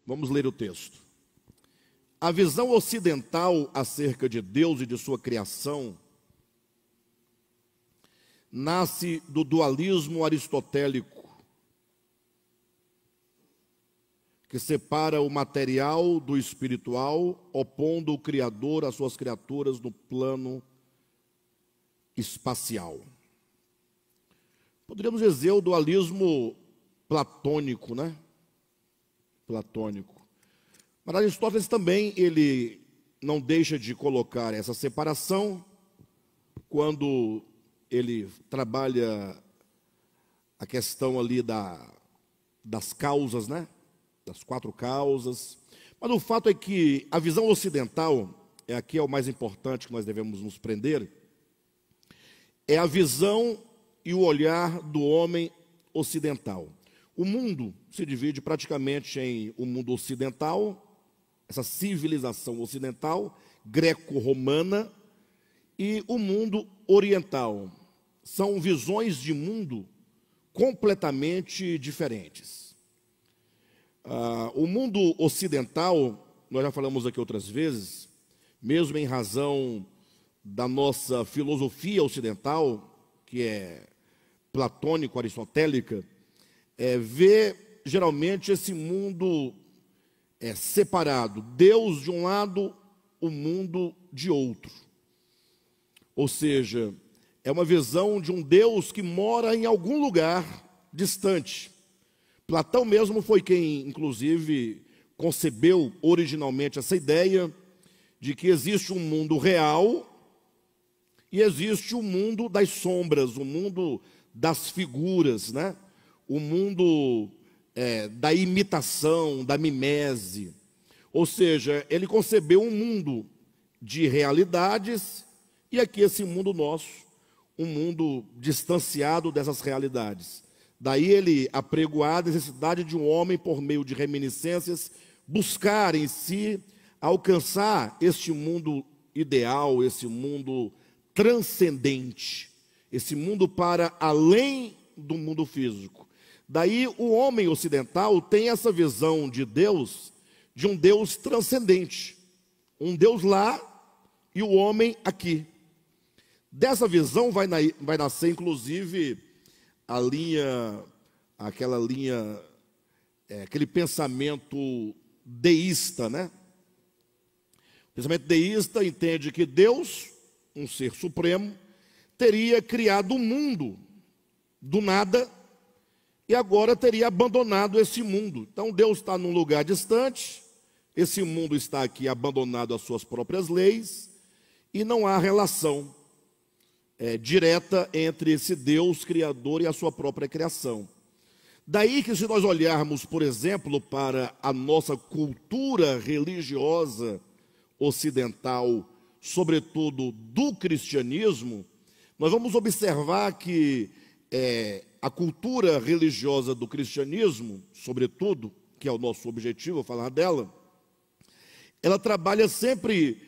Vamos ler o texto. A visão ocidental acerca de Deus e de sua criação nasce do dualismo aristotélico, que separa o material do espiritual, opondo o Criador às suas criaturas no plano espacial. Poderíamos dizer o dualismo platônico, né? Platônico. Mas Aristóteles também, ele não deixa de colocar essa separação quando ele trabalha a questão ali das causas, né? Das 4 causas. Mas o fato é que a visão ocidental, aqui é o mais importante que nós devemos nos prender, é a visão e o olhar do homem ocidental. O mundo se divide praticamente em o mundo ocidental, essa civilização ocidental, greco-romana, e o mundo oriental. São visões de mundo completamente diferentes. O mundo ocidental, nós já falamos aqui outras vezes, mesmo em razão da nossa filosofia ocidental, que é platônico-aristotélica, vê geralmente esse mundo separado. Deus de um lado, o mundo de outro. Ou seja, é uma visão de um Deus que mora em algum lugar distante. Platão mesmo foi quem, inclusive, concebeu originalmente essa ideia de que existe um mundo real e existe o mundo das sombras, o mundo das figuras, né? O mundo da imitação, da mimese. Ou seja, ele concebeu um mundo de realidades e aqui esse mundo nosso, um mundo distanciado dessas realidades. Daí ele apregoar a necessidade de um homem, por meio de reminiscências, buscar em si alcançar este mundo ideal, esse mundo transcendente, esse mundo para além do mundo físico. Daí o homem ocidental tem essa visão de Deus, de um Deus transcendente, um Deus lá e o homem aqui. Dessa visão vai nascer, inclusive, aquele pensamento deísta, né? O pensamento deísta entende que Deus, um ser supremo, teria criado o mundo do nada e agora teria abandonado esse mundo. Então Deus está num lugar distante, esse mundo está aqui abandonado às suas próprias leis e não há relação direta entre esse Deus criador e a sua própria criação. Daí que, se nós olharmos, por exemplo, para a nossa cultura religiosa ocidental, sobretudo do cristianismo, nós vamos observar que a cultura religiosa do cristianismo, sobretudo, que é o nosso objetivo, falar dela, ela trabalha sempre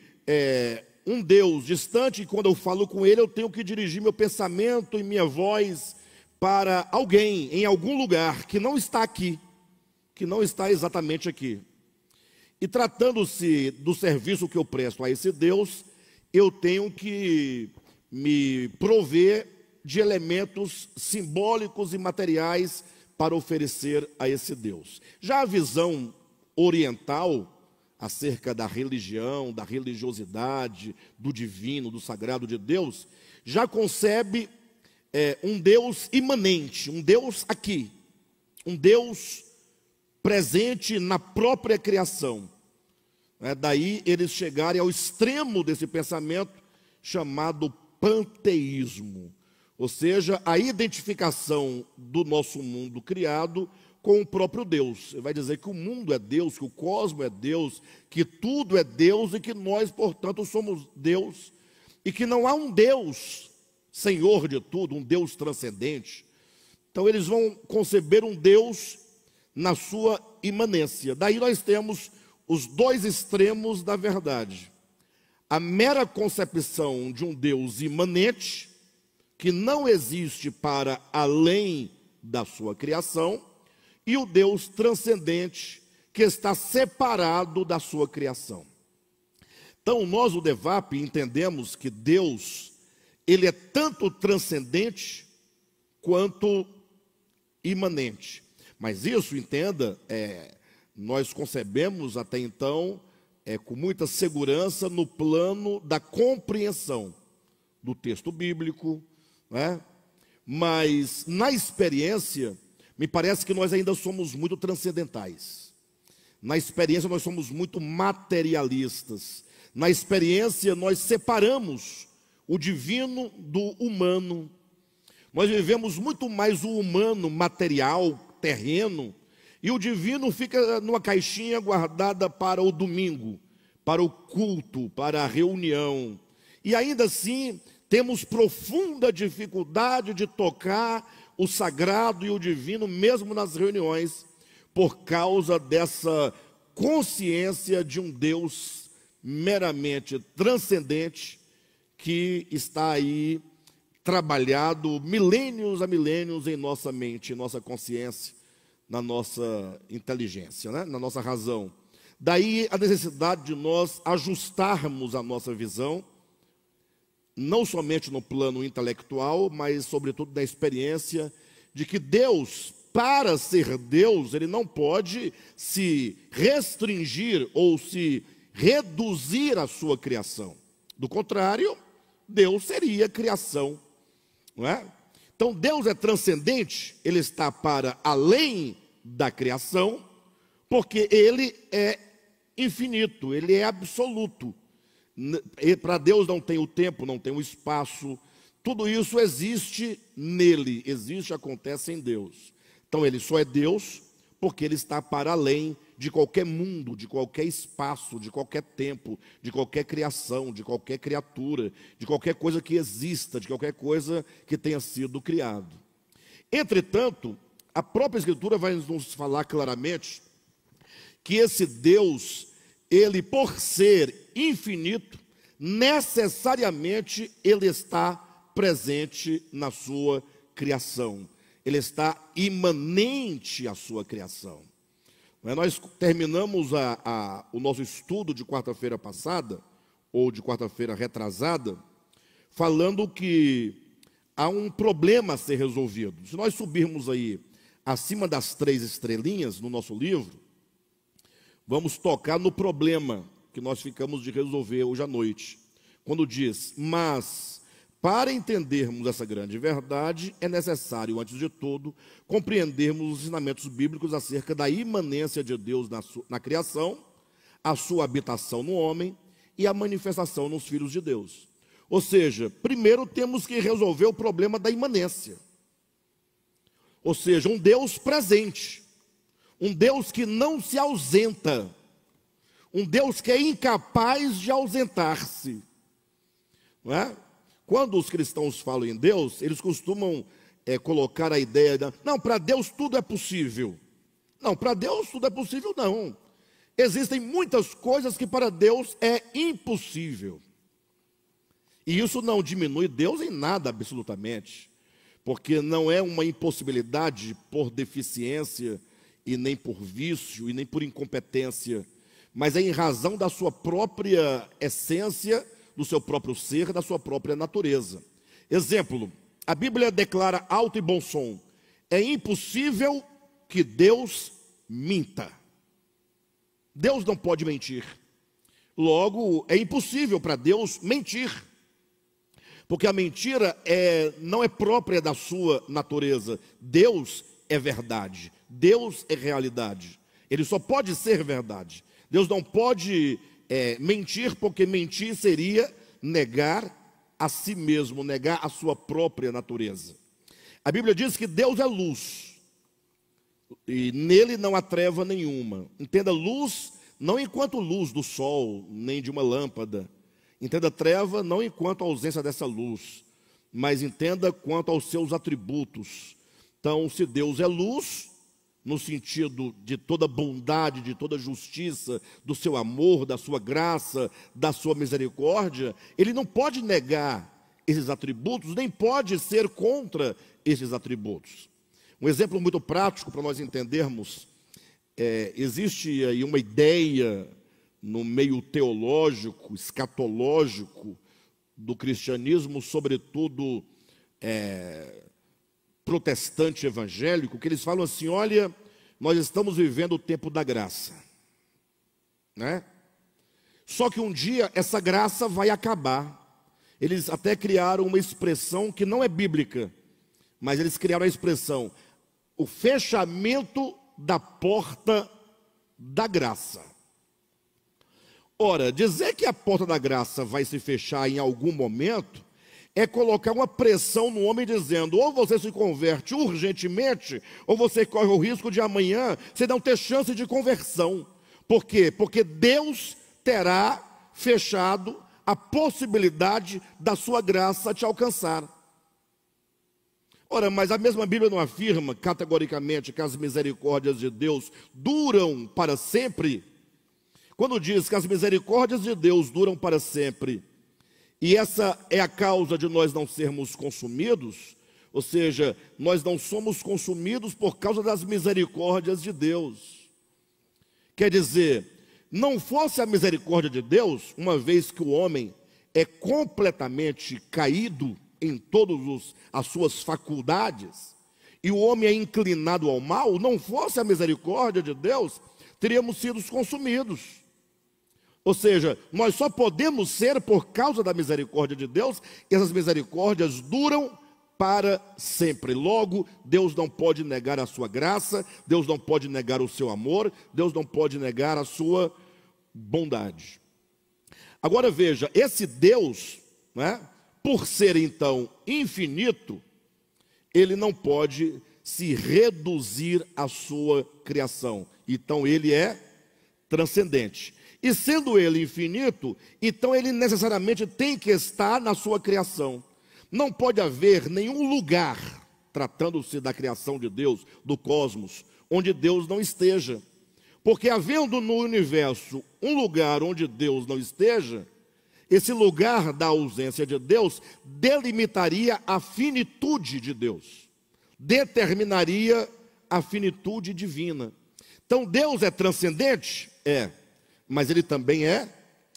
um Deus distante, e quando eu falo com ele, eu tenho que dirigir meu pensamento e minha voz para alguém, em algum lugar, que não está aqui, que não está exatamente aqui. E tratando-se do serviço que eu presto a esse Deus, eu tenho que me prover de elementos simbólicos e materiais para oferecer a esse Deus. Já a visão oriental, acerca da religião, da religiosidade, do divino, do sagrado de Deus, já concebe um Deus imanente, um Deus aqui, um Deus presente na própria criação. Daí eles chegarem ao extremo desse pensamento chamado panteísmo, ou seja, a identificação do nosso mundo criado com o próprio Deus. Ele vai dizer que o mundo é Deus, que o cosmo é Deus, que tudo é Deus e que nós, portanto, somos Deus, e que não há um Deus Senhor de tudo, um Deus transcendente. Então eles vão conceber um Deus na sua imanência. Daí nós temos os dois extremos da verdade. A mera concepção de um Deus imanente, que não existe para além da sua criação, e o Deus transcendente, que está separado da sua criação. Então, nós, o DEVAP, entendemos que Deus, ele é tanto transcendente quanto imanente. Mas isso, entenda, nós concebemos até então com muita segurança no plano da compreensão do texto bíblico, né? Mas na experiência, me parece que nós ainda somos muito transcendentais. Na experiência nós somos muito materialistas. Na experiência nós separamos o divino do humano. Nós vivemos muito mais o humano, material, terreno, e o divino fica numa caixinha guardada para o domingo, para o culto, para a reunião. E ainda assim, temos profunda dificuldade de tocar o sagrado e o divino, mesmo nas reuniões, por causa dessa consciência de um Deus meramente transcendente, que está aí trabalhado milênios a milênios em nossa mente, em nossa consciência, na nossa inteligência, né? Na nossa razão. Daí a necessidade de nós ajustarmos a nossa visão, não somente no plano intelectual, mas sobretudo da experiência de que Deus, para ser Deus, ele não pode se restringir ou se reduzir à sua criação. Do contrário, Deus seria criação, não é? Então Deus é transcendente, ele está para além da criação, porque ele é infinito, ele é absoluto. Para Deus não tem o tempo, não tem o espaço, tudo isso existe nele, existe, acontece em Deus. Então ele só é Deus porque ele está para além de qualquer mundo, de qualquer espaço, de qualquer tempo, de qualquer criação, de qualquer criatura, de qualquer coisa que exista, de qualquer coisa que tenha sido criado. Entretanto, a própria Escritura vai nos falar claramente que esse Deus, ele por ser infinito, necessariamente ele está presente na sua criação. Ele está imanente à sua criação. Nós terminamos o nosso estudo de quarta-feira passada, ou de quarta-feira retrasada, falando que há um problema a ser resolvido. Se nós subirmos aí acima das 3 estrelinhas no nosso livro, vamos tocar no problema que nós ficamos de resolver hoje à noite. Quando diz, mas para entendermos essa grande verdade, é necessário, antes de tudo, compreendermos os ensinamentos bíblicos acerca da imanência de Deus na criação, a sua habitação no homem e a manifestação nos filhos de Deus. Ou seja, primeiro temos que resolver o problema da imanência. Ou seja, um Deus presente, um Deus que não se ausenta, um Deus que é incapaz de ausentar-se, não é? Quando os cristãos falam em Deus, eles costumam colocar a ideia de, não, para Deus tudo é possível. Não, para Deus tudo é possível, não. Existem muitas coisas que para Deus é impossível. E isso não diminui Deus em nada, absolutamente. Porque não é uma impossibilidade por deficiência, e nem por vício, e nem por incompetência, mas é em razão da sua própria essência, do seu próprio ser, da sua própria natureza. Exemplo, a Bíblia declara alto e bom som: é impossível que Deus minta. Deus não pode mentir. Logo, é impossível para Deus mentir, porque a mentira não é própria da sua natureza. Deus é verdade, Deus é realidade. Ele só pode ser verdade. Deus não pode mentir, porque mentir seria negar a si mesmo, negar a sua própria natureza. A Bíblia diz que Deus é luz, e nele não há treva nenhuma. Entenda luz não enquanto luz do sol, nem de uma lâmpada. Entenda treva não enquanto a ausência dessa luz, mas entenda quanto aos seus atributos. Então, se Deus é luz, no sentido de toda bondade, de toda justiça, do seu amor, da sua graça, da sua misericórdia, ele não pode negar esses atributos, nem pode ser contra esses atributos. Um exemplo muito prático para nós entendermos existe aí uma ideia no meio teológico, escatológico do cristianismo, sobretudo protestante evangélico, que eles falam assim: olha, nós estamos vivendo o tempo da graça, né? Só que um dia essa graça vai acabar. Eles até criaram uma expressão que não é bíblica, mas eles criaram a expressão: o fechamento da porta da graça. Ora, dizer que a porta da graça vai se fechar em algum momento é colocar uma pressão no homem dizendo: ou você se converte urgentemente, ou você corre o risco de amanhã você não ter chance de conversão. Por quê? Porque Deus terá fechado a possibilidade da sua graça te alcançar. Ora, mas a mesma Bíblia não afirma categoricamente que as misericórdias de Deus duram para sempre? Quando diz que as misericórdias de Deus duram para sempre, e essa é a causa de nós não sermos consumidos, ou seja, nós não somos consumidos por causa das misericórdias de Deus. Quer dizer, não fosse a misericórdia de Deus, uma vez que o homem é completamente caído em todas as suas faculdades, e o homem é inclinado ao mal, não fosse a misericórdia de Deus, teríamos sido consumidos. Ou seja, nós só podemos ser por causa da misericórdia de Deus, e essas misericórdias duram para sempre. Logo, Deus não pode negar a sua graça, Deus não pode negar o seu amor, Deus não pode negar a sua bondade. Agora veja, esse Deus, né, por ser então infinito, ele não pode se reduzir à sua criação. Então ele é transcendente. E sendo ele infinito, então ele necessariamente tem que estar na sua criação. Não pode haver nenhum lugar, tratando-se da criação de Deus, do cosmos, onde Deus não esteja. Porque havendo no universo um lugar onde Deus não esteja, esse lugar da ausência de Deus delimitaria a finitude de Deus, determinaria a finitude divina. Então Deus é transcendente? É, mas ele também é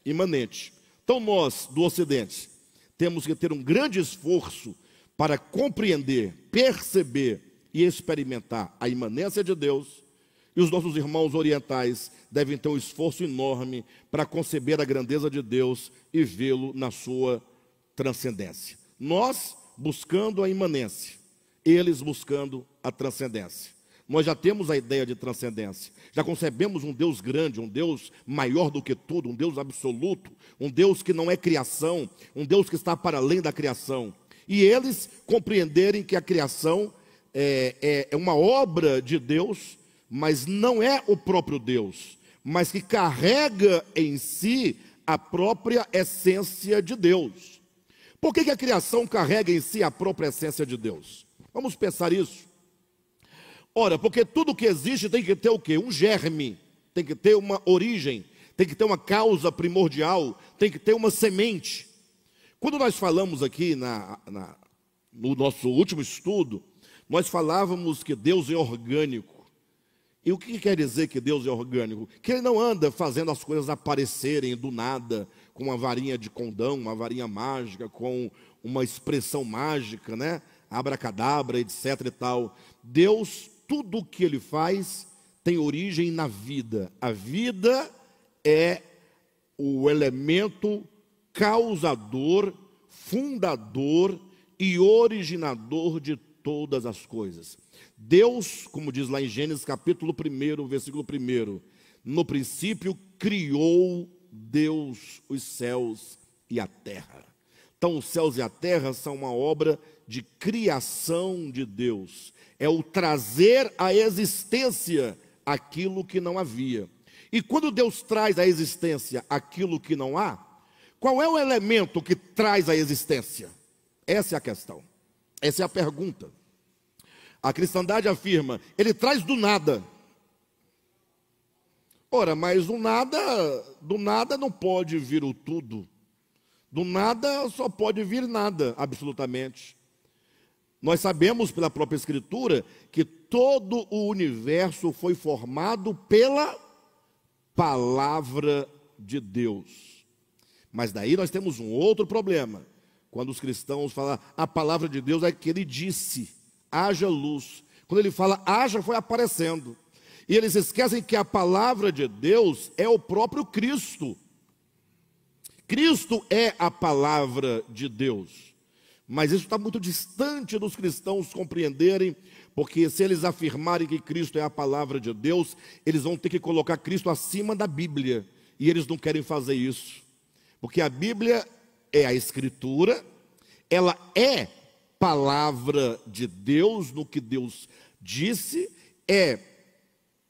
imanente. Então nós, do Ocidente, temos que ter um grande esforço para compreender, perceber e experimentar a imanência de Deus. E os nossos irmãos orientais devem ter um esforço enorme para conceber a grandeza de Deus e vê-lo na sua transcendência. Nós buscando a imanência, eles buscando a transcendência. Nós já temos a ideia de transcendência, já concebemos um Deus grande, um Deus maior do que tudo, um Deus absoluto, um Deus que não é criação, um Deus que está para além da criação. E eles compreenderem que a criação é uma obra de Deus, mas não é o próprio Deus, mas que carrega em si a própria essência de Deus. Por que a criação carrega em si a própria essência de Deus? Vamos pensar isso. Ora, porque tudo que existe tem que ter o quê? Um germe, tem que ter uma origem, tem que ter uma causa primordial, tem que ter uma semente. Quando nós falamos aqui no nosso último estudo, nós falávamos que Deus é orgânico. E o que quer dizer que Deus é orgânico? Que Ele não anda fazendo as coisas aparecerem do nada, com uma varinha de condão, uma varinha mágica, com uma expressão mágica, né? Abracadabra, etc e tal. Deus, tudo o que Ele faz tem origem na vida. A vida é o elemento causador, fundador e originador de todas as coisas. Deus, como diz lá em Gênesis capítulo 1, versículo 1, no princípio criou Deus os céus e a terra. Então os céus e a terra são uma obra de criação de Deus. É o trazer à existência aquilo que não havia. E quando Deus traz à existência aquilo que não há, qual é o elemento que traz à existência? Essa é a questão. Essa é a pergunta. A cristandade afirma, ele traz do nada. Ora, mas do nada não pode vir o tudo. Do nada só pode vir nada, absolutamente. Nós sabemos pela própria Escritura que todo o universo foi formado pela palavra de Deus. Mas daí nós temos um outro problema. Quando os cristãos falam, a palavra de Deus é que ele disse, haja luz. Quando ele fala haja, foi aparecendo. E eles esquecem que a palavra de Deus é o próprio Cristo. Cristo é a palavra de Deus. Mas isso está muito distante dos cristãos compreenderem, porque se eles afirmarem que Cristo é a palavra de Deus, eles vão ter que colocar Cristo acima da Bíblia. E eles não querem fazer isso. Porque a Bíblia é a Escritura, ela é palavra de Deus, no que Deus disse, é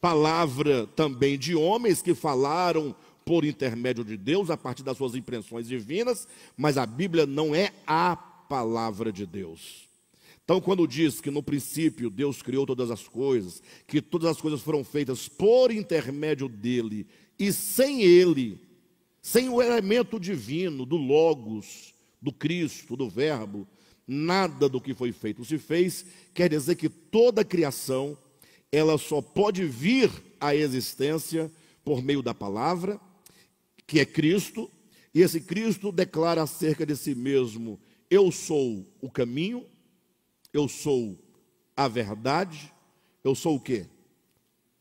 palavra também de homens que falaram por intermédio de Deus, a partir das suas impressões divinas, mas a Bíblia não é a palavra de Deus. Então, quando diz que no princípio Deus criou todas as coisas, que todas as coisas foram feitas por intermédio dele, e sem ele, sem o elemento divino, do Logos, do Cristo, do Verbo, nada do que foi feito se fez, quer dizer que toda a criação, ela só pode vir à existência por meio da palavra, que é Cristo, e esse Cristo declara acerca de si mesmo, eu sou o caminho, eu sou a verdade, eu sou o quê?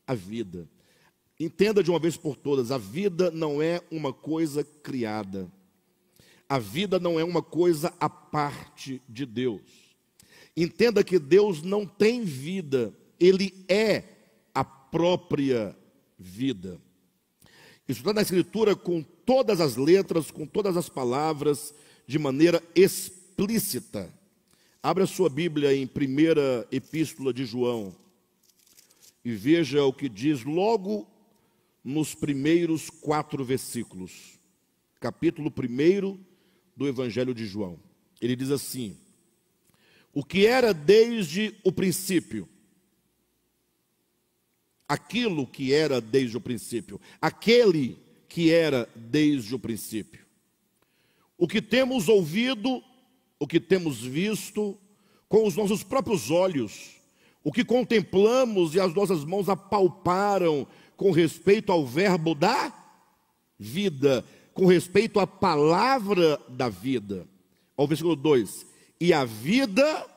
A vida. Entenda de uma vez por todas, a vida não é uma coisa criada. A vida não é uma coisa à parte de Deus. Entenda que Deus não tem vida, Ele é a própria vida. Isso está na Escritura com todas as letras, com todas as palavras, de maneira explícita. Abra a sua Bíblia em 1ª Epístola de João e veja o que diz logo nos primeiros 4 versículos. Capítulo 1 do Evangelho de João. Ele diz assim: o que era desde o princípio, aquilo que era desde o princípio, aquele que era desde o princípio. O que temos ouvido, o que temos visto com os nossos próprios olhos, o que contemplamos e as nossas mãos apalparam com respeito ao verbo da vida, com respeito à palavra da vida. Ao versículo 2: e a vida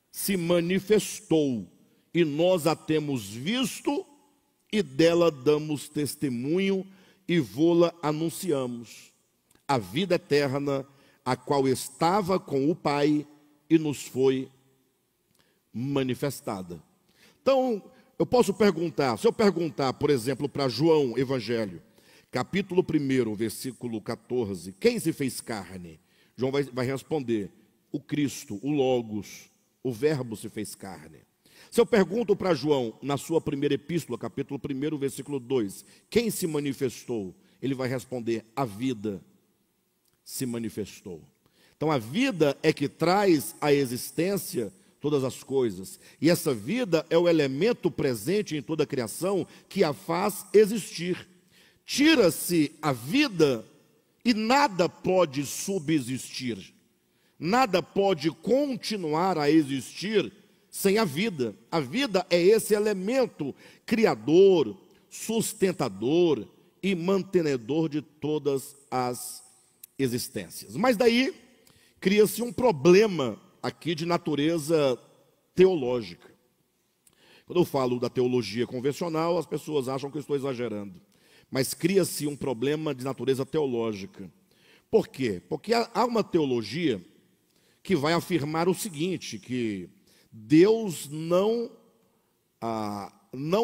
se manifestou, e nós a temos visto, e dela damos testemunho, e vô-la anunciamos. A vida eterna, a qual estava com o Pai, e nos foi manifestada. Então, eu posso perguntar, se eu perguntar, por exemplo, para João Evangelho, capítulo 1, versículo 14, quem se fez carne? João vai responder, o Cristo, o Logos, o Verbo se fez carne. Se eu pergunto para João, na sua primeira epístola, capítulo 1, versículo 2, quem se manifestou? Ele vai responder, a vida se manifestou. Então a vida é que traz à existência todas as coisas. E essa vida é o elemento presente em toda a criação que a faz existir. Tira-se a vida e nada pode subsistir. Nada pode continuar a existir sem a vida. A vida é esse elemento criador, sustentador e mantenedor de todas as existências. Mas daí cria-se um problema aqui de natureza teológica. Quando eu falo da teologia convencional, as pessoas acham que eu estou exagerando. Mas cria-se um problema de natureza teológica. Por quê? Porque há uma teologia que vai afirmar o seguinte, que Deus não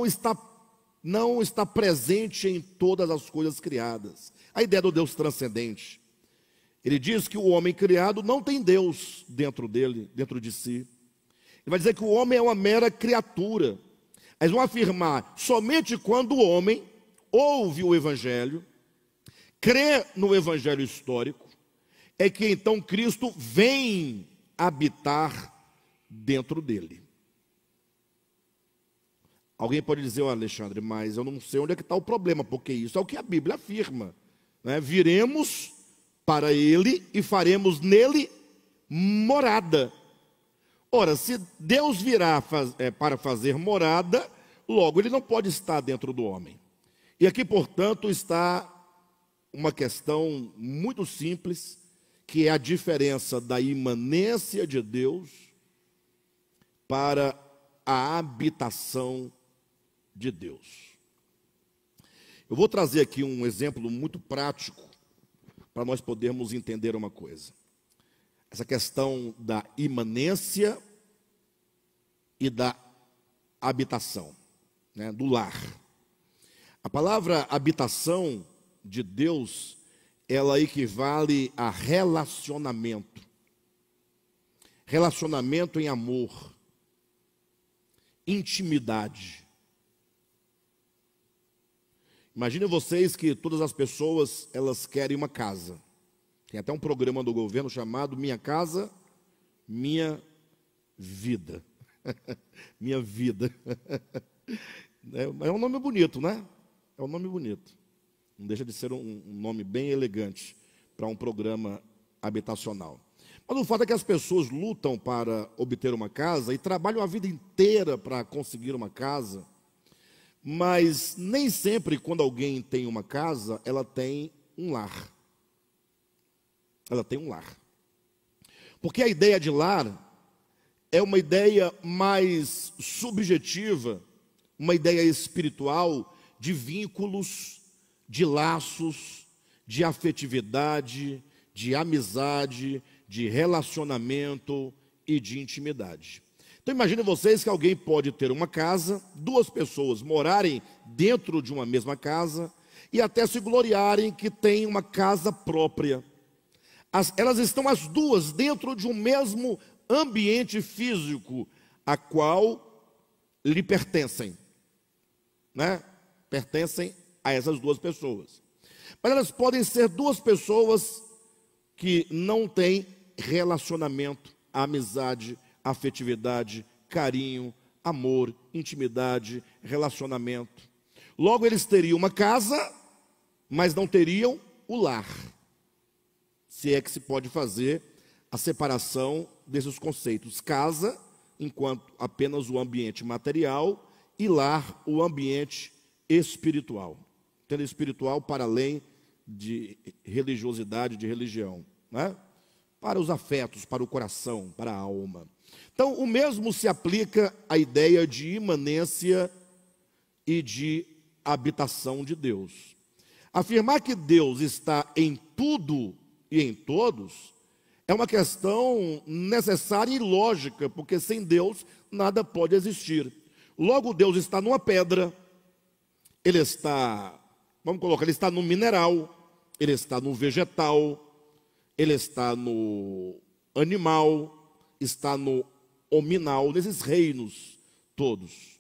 está presente em todas as coisas criadas. A ideia do Deus transcendente. Ele diz que o homem criado não tem Deus dentro dele, dentro de si. Ele vai dizer que o homem é uma mera criatura. Eles vão afirmar, somente quando o homem ouve o Evangelho, crê no Evangelho histórico, é que então Cristo vem habitar dentro dele. Alguém pode dizer, Alexandre, mas eu não sei onde é que está o problema, porque isso é o que a Bíblia afirma, né? Viremos para ele e faremos nele morada. Ora, se Deus virá para fazer morada, logo ele não pode estar dentro do homem. E aqui, portanto, está uma questão muito simples, que é a diferença da imanência de Deus para a habitação de Deus. Eu vou trazer aqui um exemplo muito prático para nós podermos entender uma coisa. Essa questão da imanência e da habitação, né, do lar. A palavra habitação de Deus, ela equivale a relacionamento. Relacionamento em amor, intimidade. Imaginem vocês que todas as pessoas, elas querem uma casa. Tem até um programa do governo chamado Minha Casa, Minha Vida. Minha Vida. É um nome bonito, né? É um nome bonito. Não deixa de ser um nome bem elegante para um programa habitacional. Mas o fato é que as pessoas lutam para obter uma casa e trabalham a vida inteira para conseguir uma casa, mas nem sempre, quando alguém tem uma casa, ela tem um lar. Ela tem um lar. Porque a ideia de lar é uma ideia mais subjetiva, uma ideia espiritual de vínculos, de laços, de afetividade, de amizade, de relacionamento e de intimidade. Então imagine vocês que alguém pode ter uma casa, duas pessoas morarem dentro de uma mesma casa e até se gloriarem que têm uma casa própria. Elas estão as duas dentro de um mesmo ambiente físico, a qual lhe pertencem, né? Pertencem a essas duas pessoas. Mas elas podem ser duas pessoas que não têm relacionamento, amizade, afetividade, carinho, amor, intimidade, relacionamento. Logo, eles teriam uma casa, mas não teriam o lar. Se é que se pode fazer a separação desses conceitos. Casa, enquanto apenas o ambiente material, e lar, o ambiente espiritual. Tendo espiritual para além de religiosidade, de religião, né? Para os afetos, para o coração, para a alma. Então, o mesmo se aplica à ideia de imanência e de habitação de Deus. Afirmar que Deus está em tudo e em todos é uma questão necessária e lógica, porque sem Deus nada pode existir. Logo, Deus está numa pedra, Ele está, Ele está no mineral, Ele está no vegetal, Ele está no animal, está no hominal, nesses reinos todos.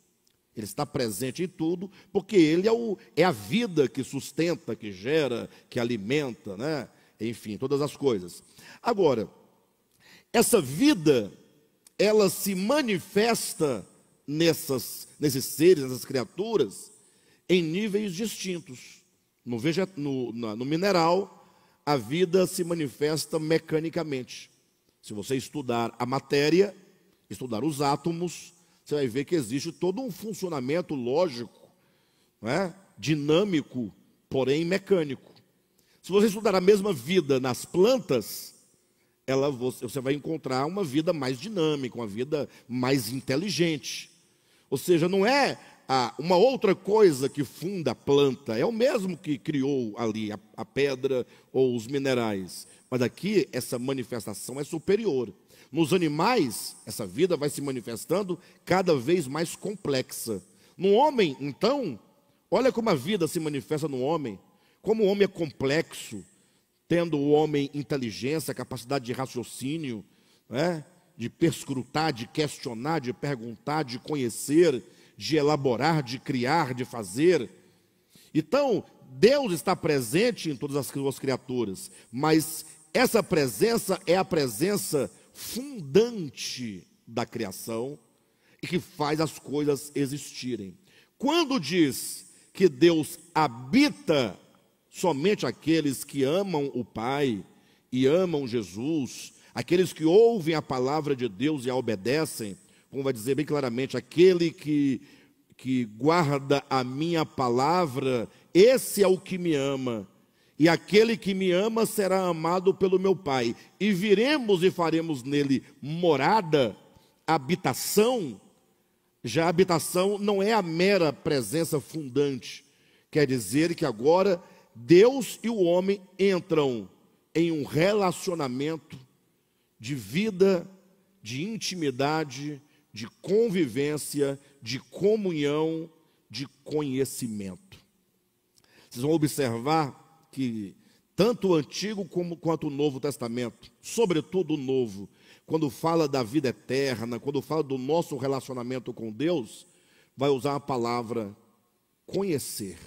Ele está presente em tudo, porque Ele é a vida que sustenta, que gera, que alimenta, né? Enfim, todas as coisas. Agora, essa vida, ela se manifesta nesses seres, nessas criaturas, em níveis distintos. No mineral, a vida se manifesta mecanicamente. Se você estudar a matéria, estudar os átomos, você vai ver que existe todo um funcionamento lógico, né? Dinâmico, porém mecânico. Se você estudar a mesma vida nas plantas, você vai encontrar uma vida mais dinâmica, uma vida mais inteligente. Ou seja, não é uma outra coisa que funda a planta, é o mesmo que criou ali a pedra ou os minerais. Mas aqui essa manifestação é superior. Nos animais, essa vida vai se manifestando cada vez mais complexa. No homem, então, olha como a vida se manifesta no homem. Como o homem é complexo, tendo o homem inteligência, capacidade de raciocínio, né? De perscrutar, de questionar, de perguntar, de conhecer, de elaborar, de criar, de fazer. Então, Deus está presente em todas as suas criaturas, mas essa presença é a presença fundante da criação e que faz as coisas existirem. Quando diz que Deus habita somente aqueles que amam o Pai e amam Jesus, Aqueles que ouvem a palavra de Deus e a obedecem, como vai dizer bem claramente, aquele que guarda a minha palavra, esse é o que me ama. E aquele que me ama será amado pelo meu Pai. E viremos e faremos nele morada, habitação. Já a habitação não é a mera presença fundante. Quer dizer que agora Deus e o homem entram em um relacionamento de vida, de intimidade, de convivência, de comunhão, de conhecimento. Vocês vão observar que tanto o Antigo quanto o Novo Testamento, sobretudo o Novo, quando fala da vida eterna, quando fala do nosso relacionamento com Deus, vai usar a palavra conhecer.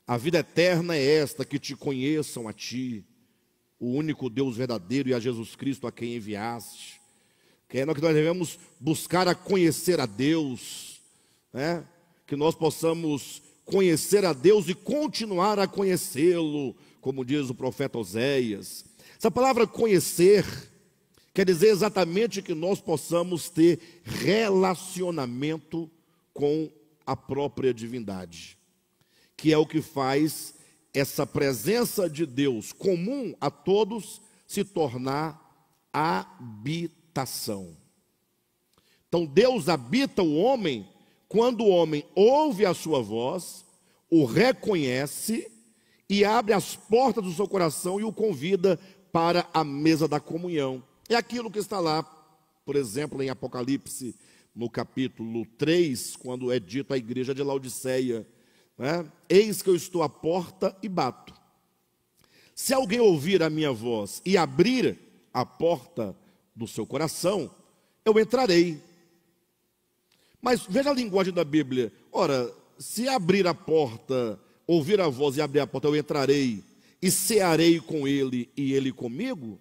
A vida eterna é esta, que te conheçam a ti, o único Deus verdadeiro, e a Jesus Cristo a quem enviaste. Que é nós devemos buscar a conhecer a Deus, né? Que nós possamos conhecer a Deus e continuar a conhecê-lo, como diz o profeta Oséias. Essa palavra conhecer quer dizer exatamente que nós possamos ter relacionamento com a própria divindade, que é o que faz essa presença de Deus comum a todos se tornar habitação. Então Deus habita o homem quando o homem ouve a sua voz, o reconhece e abre as portas do seu coração e o convida para a mesa da comunhão. É aquilo que está lá, por exemplo, em Apocalipse, no capítulo 3, quando é dito à igreja de Laodiceia, né? Eis que eu estou à porta e bato. Se alguém ouvir a minha voz e abrir a porta do seu coração, eu entrarei. Mas veja a linguagem da Bíblia. Ora, se abrir a porta, ouvir a voz e abrir a porta, eu entrarei e cearei com ele e ele comigo.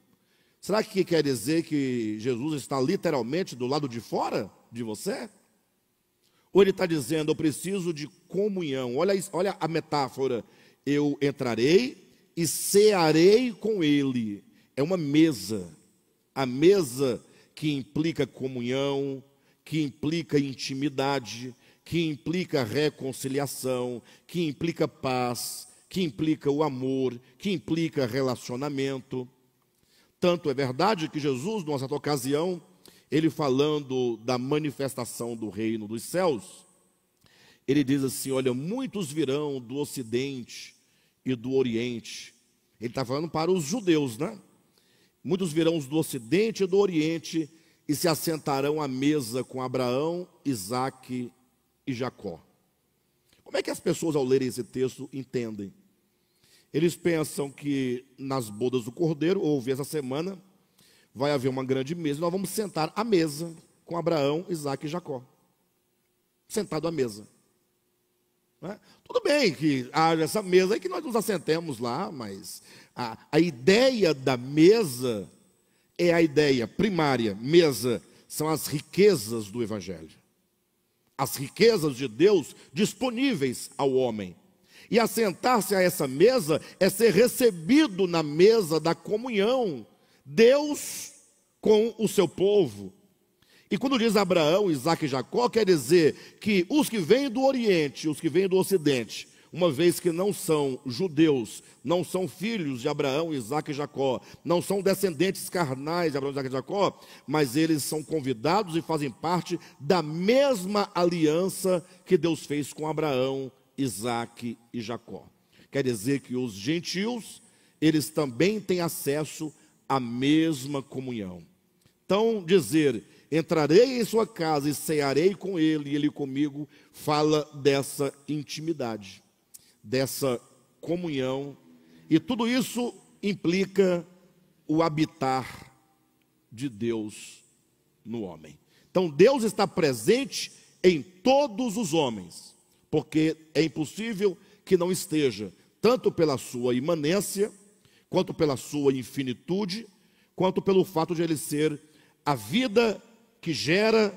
Será que quer dizer que Jesus está literalmente do lado de fora de você? Ou ele está dizendo, eu preciso de comunhão? Olha a metáfora. Eu entrarei e cearei com ele. É uma mesa. A mesa que implica comunhão, que implica intimidade, que implica reconciliação, que implica paz, que implica o amor, que implica relacionamento. Tanto é verdade que Jesus, numa certa ocasião, ele falando da manifestação do reino dos céus, ele diz assim, olha, muitos virão do ocidente e do oriente. Ele está falando para os judeus, né? Muitos virão do ocidente e do oriente e se assentarão à mesa com Abraão, Isaque e Jacó. Como é que as pessoas, ao lerem esse texto, entendem? Eles pensam que nas bodas do Cordeiro, houve essa semana, vai haver uma grande mesa, nós vamos sentar à mesa com Abraão, Isaque e Jacó. Sentado à mesa. Né? Tudo bem que haja essa mesa e que nós nos assentemos lá, mas a ideia da mesa é a ideia primária. Mesa são as riquezas do Evangelho. As riquezas de Deus disponíveis ao homem. E assentar-se a essa mesa é ser recebido na mesa da comunhão. Deus com o seu povo. E quando diz Abraão, Isaque e Jacó, quer dizer que os que vêm do Oriente, os que vêm do Ocidente, uma vez que não são judeus, não são filhos de Abraão, Isaque e Jacó, não são descendentes carnais de Abraão, Isaque e Jacó, mas eles são convidados e fazem parte da mesma aliança que Deus fez com Abraão, Isaque e Jacó. Quer dizer que os gentios, eles também têm acesso à mesma comunhão. Então, dizer, entrarei em sua casa e cearei com ele e ele comigo, fala dessa intimidade, dessa comunhão, e tudo isso implica o habitar de Deus no homem. Então, Deus está presente em todos os homens, porque é impossível que não esteja, tanto pela sua imanência, quanto pela sua infinitude, quanto pelo fato de ele ser a vida que gera,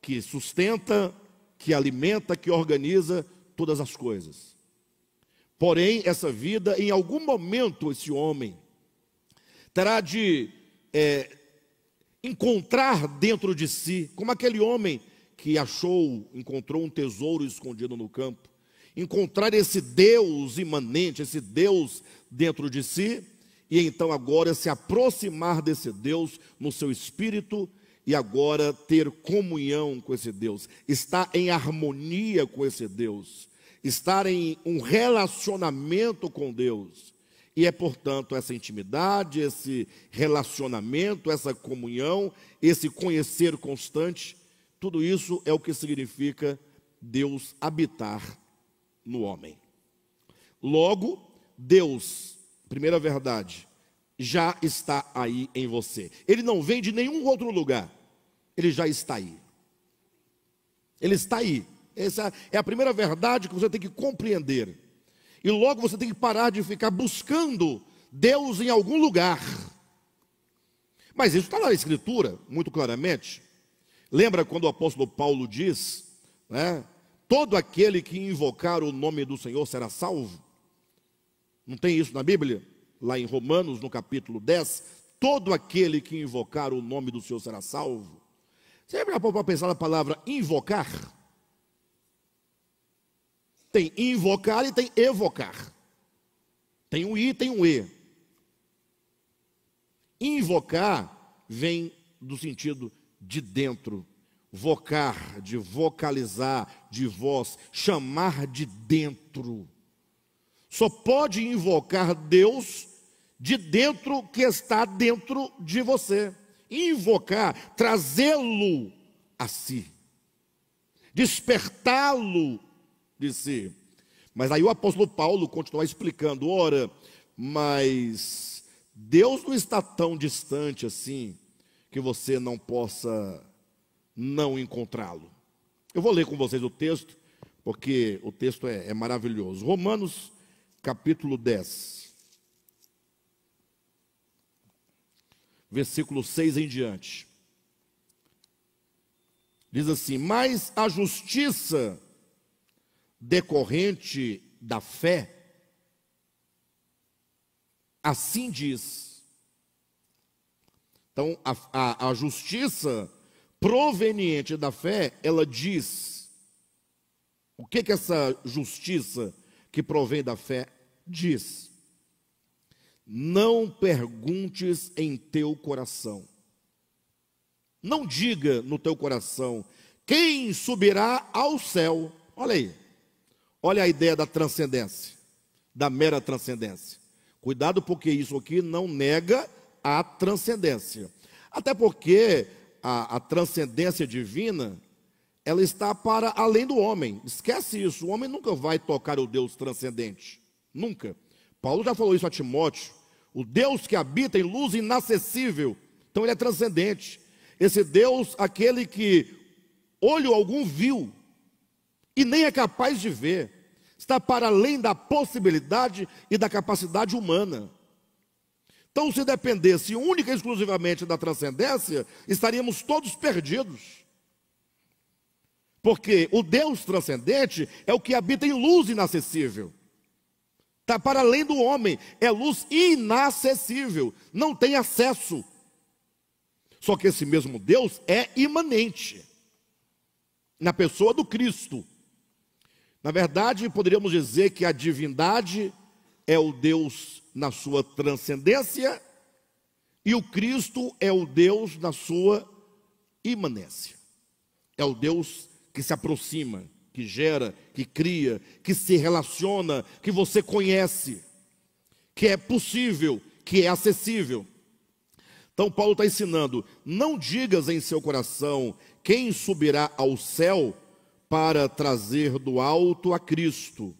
que sustenta, que alimenta, que organiza todas as coisas. Porém, essa vida, em algum momento, esse homem terá de encontrar dentro de si, como aquele homem que encontrou um tesouro escondido no campo, encontrar esse Deus imanente, esse Deus dentro de si, e então agora se aproximar desse Deus no seu espírito, e agora ter comunhão com esse Deus, estar em harmonia com esse Deus, estar em um relacionamento com Deus. E é, portanto, essa intimidade, esse relacionamento, essa comunhão, esse conhecer constante, tudo isso é o que significa Deus habitar no homem. Logo, Deus, primeira verdade, já está aí em você. Ele não vem de nenhum outro lugar. Ele já está aí. Ele está aí. Essa é a primeira verdade que você tem que compreender. E logo você tem que parar de ficar buscando Deus em algum lugar. Mas isso está na Escritura, muito claramente. Lembra quando o apóstolo Paulo diz, né, todo aquele que invocar o nome do Senhor será salvo? Não tem isso na Bíblia? Lá em Romanos, no capítulo 10, todo aquele que invocar o nome do Senhor será salvo. Você já pode pensar na palavra invocar? Tem invocar e tem evocar. Tem um I e tem um E. Invocar vem do sentido de dentro. Vocar, de vocalizar, de voz, chamar de dentro. Só pode invocar Deus de dentro que está dentro de você. Invocar, trazê-lo a si, despertá-lo de si. Mas aí o apóstolo Paulo continua explicando, ora, mas Deus não está tão distante assim que você não possa não encontrá-lo. Eu vou ler com vocês o texto, porque o texto é maravilhoso. Romanos capítulo 10. Versículo 6 em diante. Diz assim: mas a justiça decorrente da fé, assim diz. Então, a justiça proveniente da fé, ela diz. O que essa justiça que provém da fé diz? Não perguntes em teu coração. Não diga no teu coração: quem subirá ao céu? Olha aí. Olha a ideia da transcendência, da mera transcendência. Cuidado, porque isso aqui não nega a transcendência. Até porque a transcendência divina, ela está para além do homem. Esquece isso, o homem nunca vai tocar o Deus transcendente. Nunca. Paulo já falou isso a Timóteo. O Deus que habita em luz inacessível, então ele é transcendente. Esse Deus, aquele que olho algum viu e nem é capaz de ver, está para além da possibilidade e da capacidade humana. Então, se dependesse única e exclusivamente da transcendência, estaríamos todos perdidos. Porque o Deus transcendente é o que habita em luz inacessível. Está para além do homem, é luz inacessível, não tem acesso. Só que esse mesmo Deus é imanente, na pessoa do Cristo. Na verdade, poderíamos dizer que a divindade é o Deus na sua transcendência, e o Cristo é o Deus na sua imanência. É o Deus que se aproxima, que gera, que cria, que se relaciona, que você conhece, que é possível, que é acessível. Então Paulo está ensinando: não digas em seu coração quem subirá ao céu para trazer do alto a Cristo,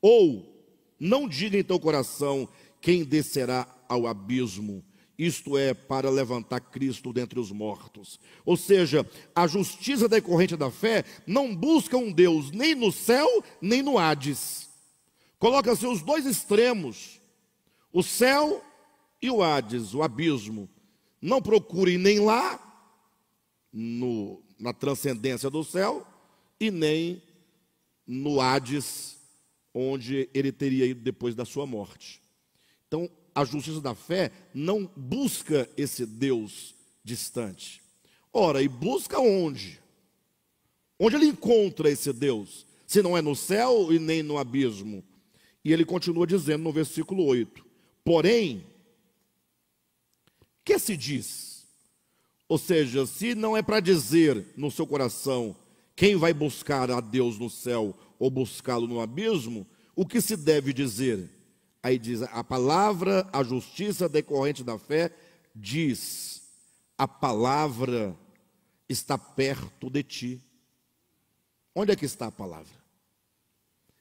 ou não diga em teu coração quem descerá ao abismo, isto é, para levantar Cristo dentre os mortos. Ou seja, a justiça decorrente da fé não busca um Deus nem no céu, nem no Hades. Coloca-se os dois extremos, o céu e o Hades, o abismo. Não procure nem lá, na transcendência do céu, e nem no Hades, onde ele teria ido depois da sua morte. Então, a justiça da fé não busca esse Deus distante. Ora, e busca onde? Onde ele encontra esse Deus? Se não é no céu e nem no abismo. E ele continua dizendo no versículo 8: porém, que se diz? Ou seja, se não é para dizer no seu coração quem vai buscar a Deus no céu ou buscá-lo no abismo, o que se deve dizer? Aí diz, a palavra, a justiça decorrente da fé, diz, a palavra está perto de ti. Onde é que está a palavra?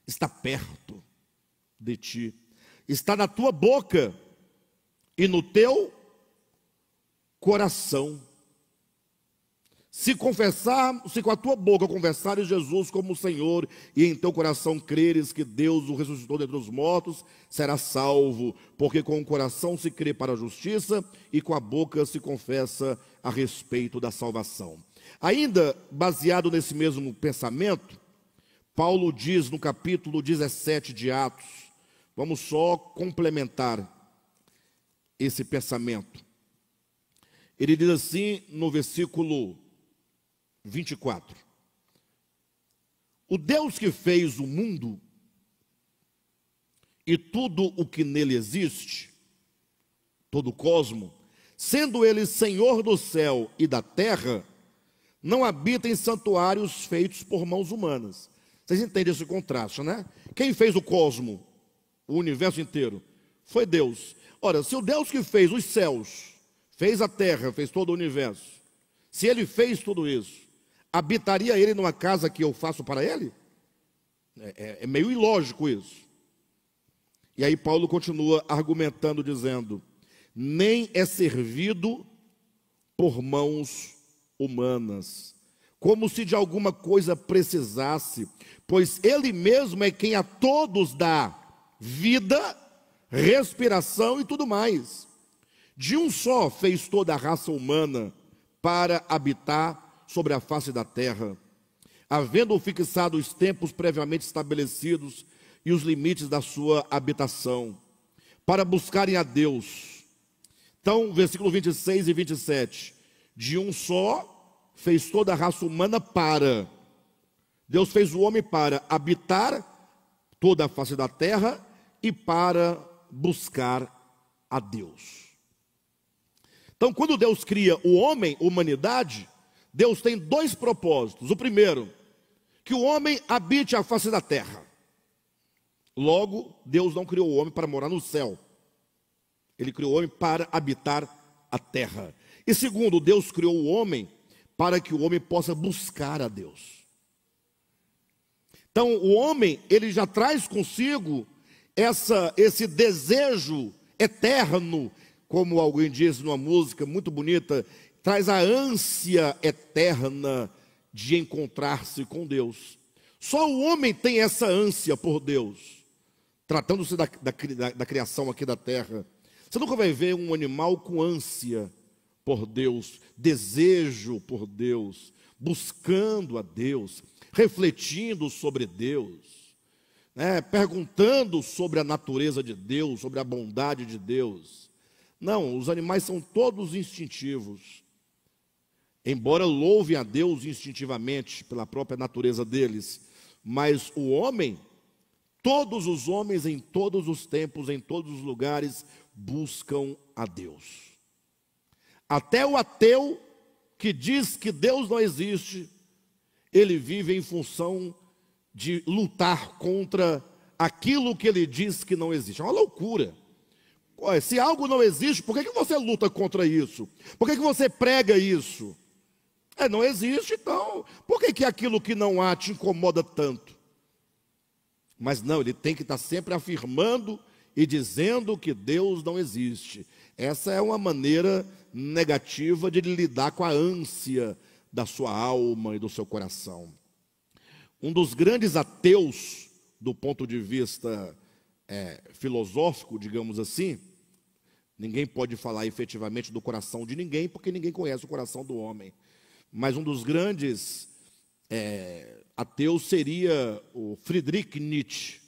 Está perto de ti. Está na tua boca e no teu coração. Se com a tua boca confessares Jesus como Senhor e em teu coração creres que Deus o ressuscitou dentre os mortos, serás salvo, porque com o coração se crê para a justiça e com a boca se confessa a respeito da salvação. Ainda baseado nesse mesmo pensamento, Paulo diz no capítulo 17 de Atos, vamos só complementar esse pensamento. Ele diz assim no versículo 24: o Deus que fez o mundo e tudo o que nele existe, todo o cosmo, sendo ele Senhor do céu e da terra, não habita em santuários feitos por mãos humanas. Vocês entendem esse contraste, né? Quem fez o cosmo, o universo inteiro? Foi Deus. Ora, se o Deus que fez os céus, fez a terra, fez todo o universo, se ele fez tudo isso, habitaria ele numa casa que eu faço para ele? É meio ilógico isso. E aí Paulo continua argumentando, dizendo, nem é servido por mãos humanas, como se de alguma coisa precisasse, pois ele mesmo é quem a todos dá vida, respiração e tudo mais. De um só fez toda a raça humana para habitar sobre a face da terra, havendo fixado os tempos previamente estabelecidos e os limites da sua habitação, para buscarem a Deus. Então, versículo 26 e 27, de um só fez toda a raça humana para, Deus fez o homem para habitar toda a face da terra e para buscar a Deus. Então, quando Deus cria o homem, a humanidade, Deus tem dois propósitos. O primeiro, que o homem habite a face da terra. Logo, Deus não criou o homem para morar no céu. Ele criou o homem para habitar a terra. E segundo, Deus criou o homem para que o homem possa buscar a Deus. Então, o homem, ele já traz consigo esse desejo eterno, como alguém diz numa música muito bonita, traz a ânsia eterna de encontrar-se com Deus. Só o homem tem essa ânsia por Deus. Tratando-se da criação aqui da terra, você nunca vai ver um animal com ânsia por Deus, desejo por Deus, buscando a Deus, refletindo sobre Deus, perguntando sobre a natureza de Deus, sobre a bondade de Deus. Não, os animais são todos instintivos. Embora louvem a Deus instintivamente pela própria natureza deles, mas o homem, todos os homens em todos os tempos, em todos os lugares, buscam a Deus. Até o ateu que diz que Deus não existe, ele vive em função de lutar contra aquilo que ele diz que não existe. É uma loucura. Se algo não existe, por que você luta contra isso? Por que você prega isso? Não existe, então, por que aquilo que não há te incomoda tanto? Mas não, ele tem que estar sempre afirmando e dizendo que Deus não existe. Essa é uma maneira negativa de lidar com a ânsia da sua alma e do seu coração. Um dos grandes ateus, do ponto de vista filosófico, digamos assim, ninguém pode falar efetivamente do coração de ninguém, porque ninguém conhece o coração do homem. Mas um dos grandes ateus seria o Friedrich Nietzsche.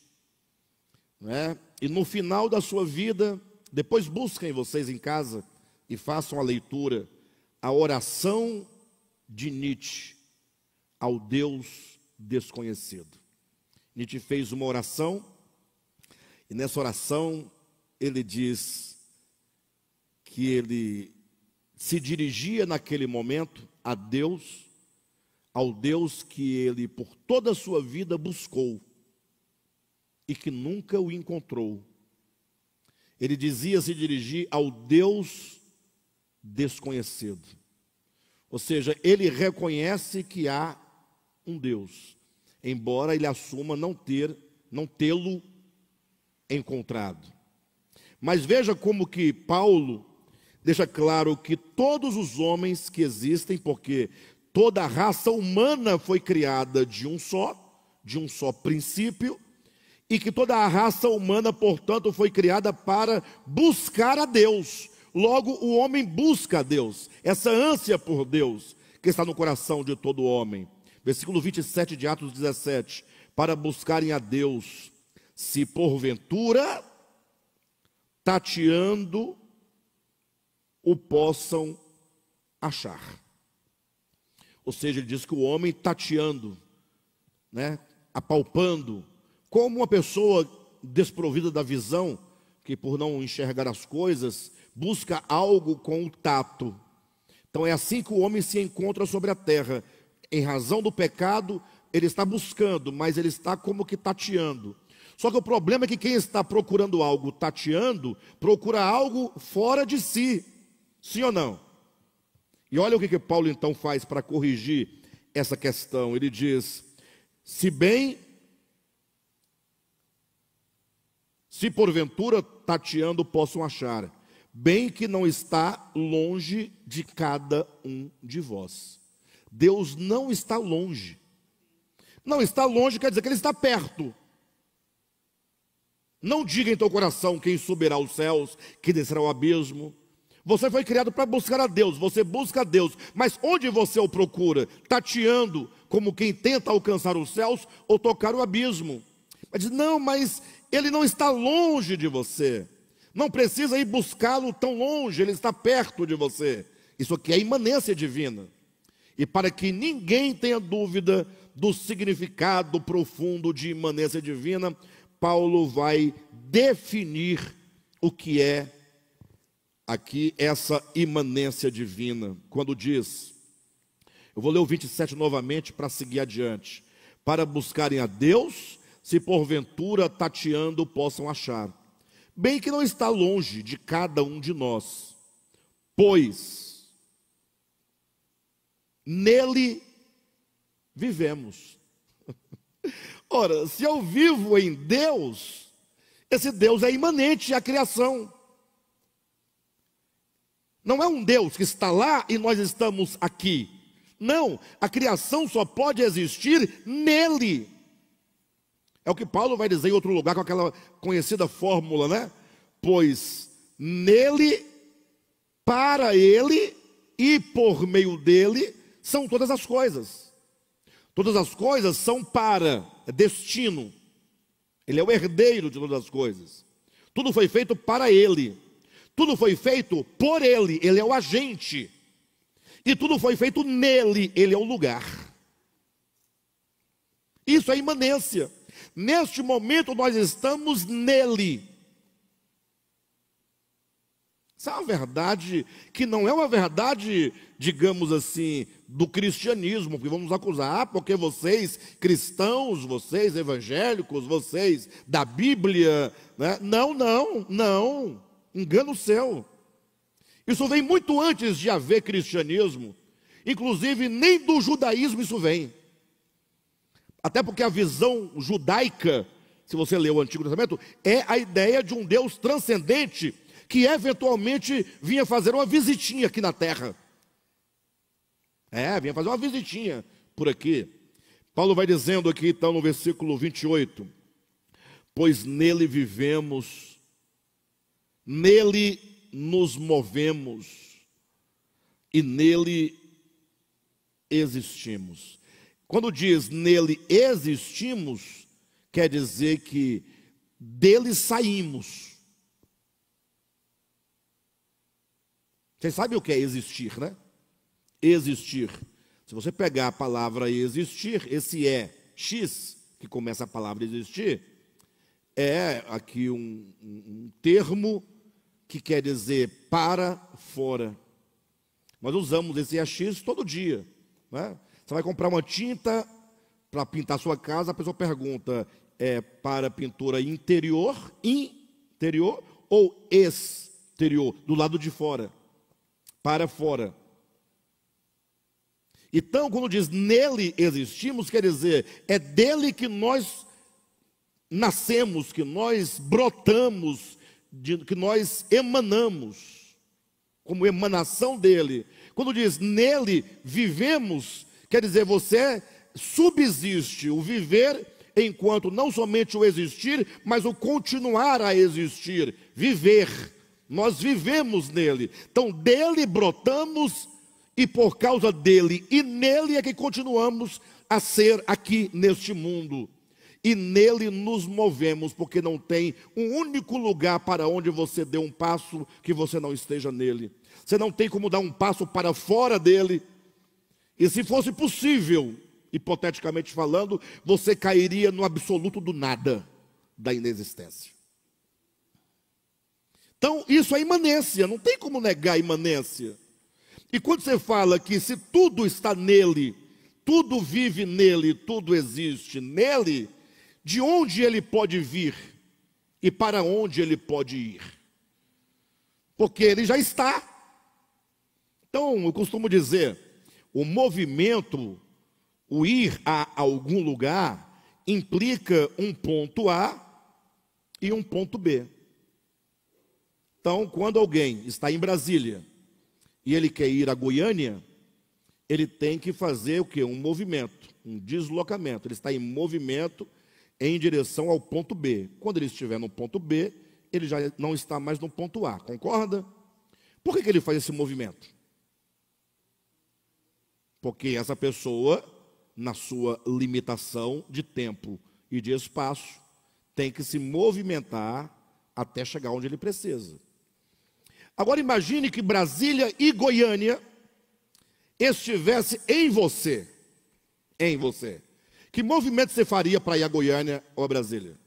E no final da sua vida, Depois busquem vocês em casa e façam a leitura, a oração de Nietzsche ao Deus desconhecido. Nietzsche fez uma oração, e nessa oração ele diz que ele se dirigia naquele momento a Deus, ao Deus que ele por toda a sua vida buscou e que nunca o encontrou. Ele dizia se dirigir ao Deus desconhecido. Ou seja, ele reconhece que há um Deus, embora ele assuma não tê-lo encontrado. Mas veja como que Paulo deixa claro que todos os homens que existem, porque toda a raça humana foi criada de um só princípio, e que toda a raça humana, portanto, foi criada para buscar a Deus. Logo, o homem busca a Deus, essa ânsia por Deus que está no coração de todo homem. Versículo 27 de Atos 17, para buscarem a Deus, se porventura, tateando, o possam achar. Ou seja, ele diz que o homem tateando, apalpando, como uma pessoa desprovida da visão, que por não enxergar as coisas, busca algo com o tato. Então é assim que o homem se encontra sobre a terra. Em razão do pecado, ele está buscando, mas ele está como que tateando. Só que o problema é que quem está procurando algo tateando, procura algo fora de si. Sim ou não? E olha o que Paulo então faz para corrigir essa questão. Ele diz: se porventura tateando possam achar, bem que não está longe de cada um de vós. Deus não está longe. Não está longe quer dizer que Ele está perto. Não diga em teu coração quem subirá aos céus, que descerá ao abismo. Você foi criado para buscar a Deus, você busca a Deus, mas onde você o procura? Tateando, como quem tenta alcançar os céus ou tocar o abismo. Mas diz, não, mas Ele não está longe de você. Não precisa ir buscá-lo tão longe, Ele está perto de você. Isso aqui é imanência divina. E para que ninguém tenha dúvida do significado profundo de imanência divina, Paulo vai definir o que é aqui essa imanência divina. Quando diz, eu vou ler o 27 novamente para seguir adiante. Para buscarem a Deus, se porventura tateando possam achar. Bem que não está longe de cada um de nós, pois nele vivemos. Ora, se eu vivo em Deus, esse Deus é imanente à criação. Não é um Deus que está lá e nós estamos aqui. Não, a criação só pode existir nele. É o que Paulo vai dizer em outro lugar com aquela conhecida fórmula, Pois nele, para ele e por meio dele são todas as coisas. Todas as coisas são para, é destino. Ele é o herdeiro de todas as coisas. Tudo foi feito para ele. Tudo foi feito por ele, ele é o agente. E tudo foi feito nele, ele é o lugar. Isso é imanência. Neste momento nós estamos nele. Isso é uma verdade que não é uma verdade, digamos assim, do cristianismo, que vamos acusar, porque vocês cristãos, vocês evangélicos, vocês da Bíblia, não, engano seu. Isso vem muito antes de haver cristianismo, inclusive nem do judaísmo isso vem. Até porque a visão judaica, se você ler o Antigo Testamento, é a ideia de um Deus transcendente, que eventualmente vinha fazer uma visitinha aqui na terra. Vinha fazer uma visitinha por aqui. Paulo vai dizendo aqui então no versículo 28, pois nele vivemos, nele nos movemos e nele existimos. Quando diz nele existimos, quer dizer que dele saímos. Vocês sabem o que é existir, né? Existir. Se você pegar a palavra existir, esse X, que começa a palavra existir, é aqui um termo que quer dizer para fora. Nós usamos esse X todo dia, né? Você vai comprar uma tinta para pintar sua casa, a pessoa pergunta, é para pintura interior ou exterior, do lado de fora, para fora. Então, quando diz nele existimos, quer dizer, é dele que nós nascemos, que nós brotamos, que nós emanamos, como emanação dele. Quando diz nele vivemos, quer dizer, você subsiste, o viver enquanto não somente o existir, mas o continuar a existir, viver. Nós vivemos nele. Então, dele brotamos e por causa dele e nele é que continuamos a ser aqui neste mundo. E nele nos movemos, porque não tem um único lugar para onde você dê um passo que você não esteja nele. Você não tem como dar um passo para fora dele. E se fosse possível, hipoteticamente falando, você cairia no absoluto do nada, da inexistência. Então, isso é imanência, não tem como negar a imanência. E quando você fala que se tudo está nele, tudo vive nele, tudo existe nele, de onde ele pode vir e para onde ele pode ir? Porque ele já está. Então, eu costumo dizer, o movimento, o ir a algum lugar, implica um ponto A e um ponto B. Então, quando alguém está em Brasília e ele quer ir a Goiânia, ele tem que fazer o quê? Um movimento, um deslocamento. Ele está em movimento em direção ao ponto B. Quando ele estiver no ponto B, ele já não está mais no ponto A, concorda? Por que ele faz esse movimento? Porque essa pessoa, na sua limitação de tempo e de espaço, tem que se movimentar até chegar onde ele precisa. Agora imagine que Brasília e Goiânia estivesse em você. Em você. Que movimento você faria para ir a Goiânia ou a Brasília?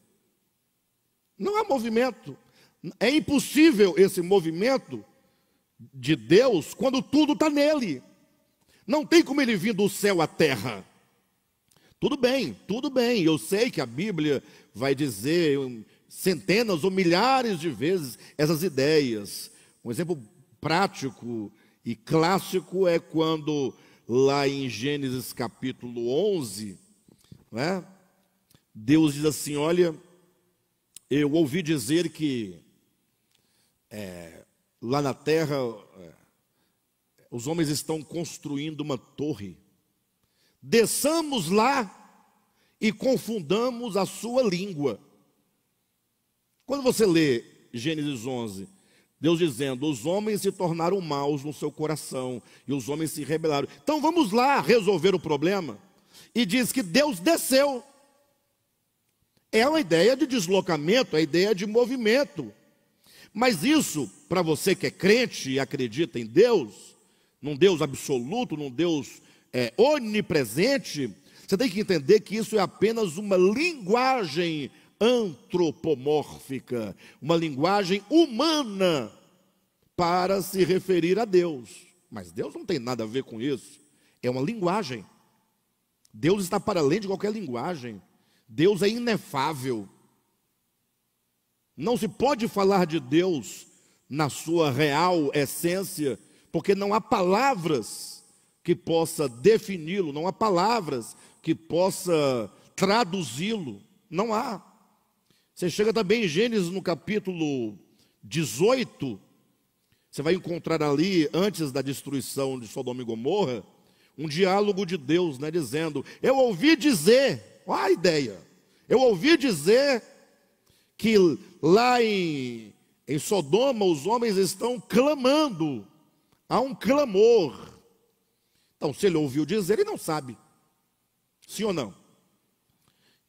Não há movimento. É impossível esse movimento de Deus quando tudo está nele. Não tem como ele vir do céu à terra. Tudo bem. Eu sei que a Bíblia vai dizer centenas ou milhares de vezes essas ideias. Um exemplo prático e clássico é quando, lá em Gênesis capítulo 11, né, Deus diz assim, olha, eu ouvi dizer que lá na terra os homens estão construindo uma torre. Desçamos lá e confundamos a sua língua. Quando você lê Gênesis 11, Deus dizendo, os homens se tornaram maus no seu coração e os homens se rebelaram. Então vamos lá resolver o problema. E diz que Deus desceu. É uma ideia de deslocamento, é a ideia de movimento. Mas isso, para você que é crente e acredita em Deus, num Deus absoluto, num Deus onipresente, você tem que entender que isso é apenas uma linguagem antropomórfica, uma linguagem humana para se referir a Deus. Mas Deus não tem nada a ver com isso. É uma linguagem. Deus está para além de qualquer linguagem. Deus é inefável. Não se pode falar de Deus na sua real essência, porque não há palavras que possa defini-lo, não há palavras que possa traduzi-lo. Não há. Você chega também em Gênesis no capítulo 18, você vai encontrar ali, antes da destruição de Sodoma e Gomorra, um diálogo de Deus, né, dizendo, eu ouvi dizer, olha a ideia, eu ouvi dizer que lá em Sodoma os homens estão clamando, há um clamor. Então, se ele ouviu dizer, ele não sabe, sim ou não?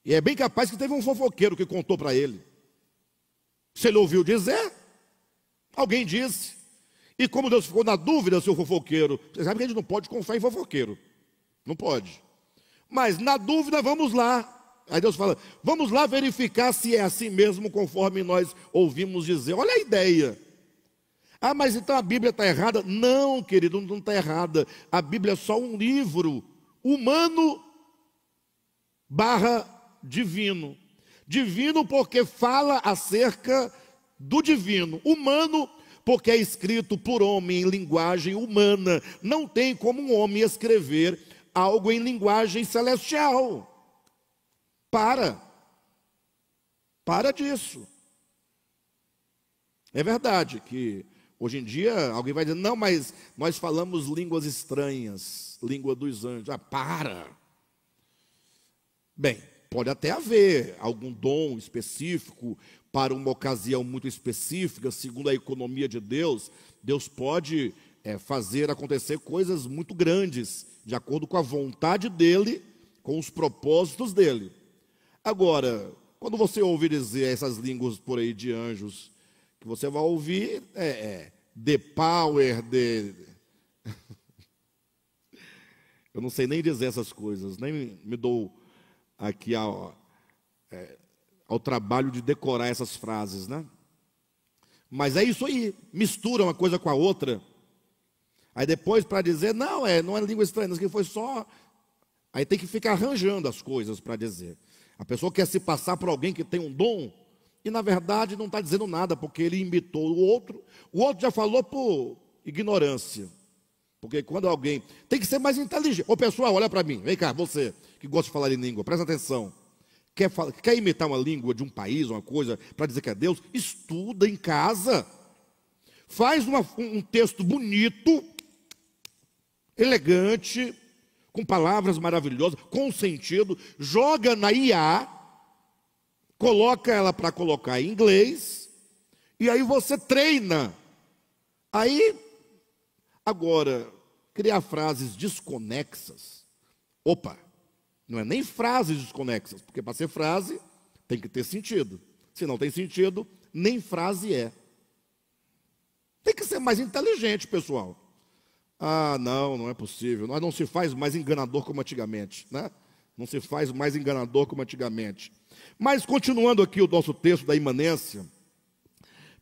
E é bem capaz que teve um fofoqueiro que contou para ele. Se ele ouviu dizer, alguém disse. E como Deus ficou na dúvida, seu fofoqueiro, você sabe que a gente não pode confiar em fofoqueiro. Não pode. Mas na dúvida, vamos lá. Aí Deus fala, vamos lá verificar se é assim mesmo, conforme nós ouvimos dizer. Olha a ideia. Ah, mas então a Bíblia está errada? Não, querido, não está errada. A Bíblia é só um livro humano barra divino. Divino porque fala acerca do divino. Humano porque é escrito por homem em linguagem humana. Não tem como um homem escrever algo em linguagem celestial. Para disso. É verdade que hoje em dia alguém vai dizer, não, mas nós falamos línguas estranhas, língua dos anjos. Ah, para! Bem, pode até haver algum dom específico para uma ocasião muito específica, segundo a economia de Deus. Deus pode fazer acontecer coisas muito grandes, de acordo com a vontade dEle, com os propósitos dEle. Agora, quando você ouvir dizer essas línguas por aí de anjos, que você vai ouvir the power, eu não sei nem dizer essas coisas, nem me dou aqui ao trabalho de decorar essas frases, né? Mas é isso aí, mistura uma coisa com a outra. Aí depois para dizer, não é língua estranha, isso aqui foi só... Aí tem que ficar arranjando as coisas para dizer. A pessoa quer se passar por alguém que tem um dom, e na verdade não está dizendo nada, porque ele imitou o outro já falou por ignorância. Porque quando alguém... Tem que ser mais inteligente. Ô pessoal, olha para mim, vem cá, você que gosta de falar em língua, presta atenção. Quer imitar uma língua de um país, uma coisa, para dizer que é Deus? Estuda em casa. Faz um texto bonito, elegante, com palavras maravilhosas, com sentido, joga na IA, coloca ela para colocar em inglês, e aí você treina. Aí, agora, criar frases desconexas, opa, não é nem frases desconexas, porque para ser frase tem que ter sentido. Se não tem sentido, nem frase é. Tem que ser mais inteligente, pessoal. Ah, não é possível. Não se faz mais enganador como antigamente, né? Não se faz mais enganador como antigamente. Mas continuando aqui o nosso texto da imanência,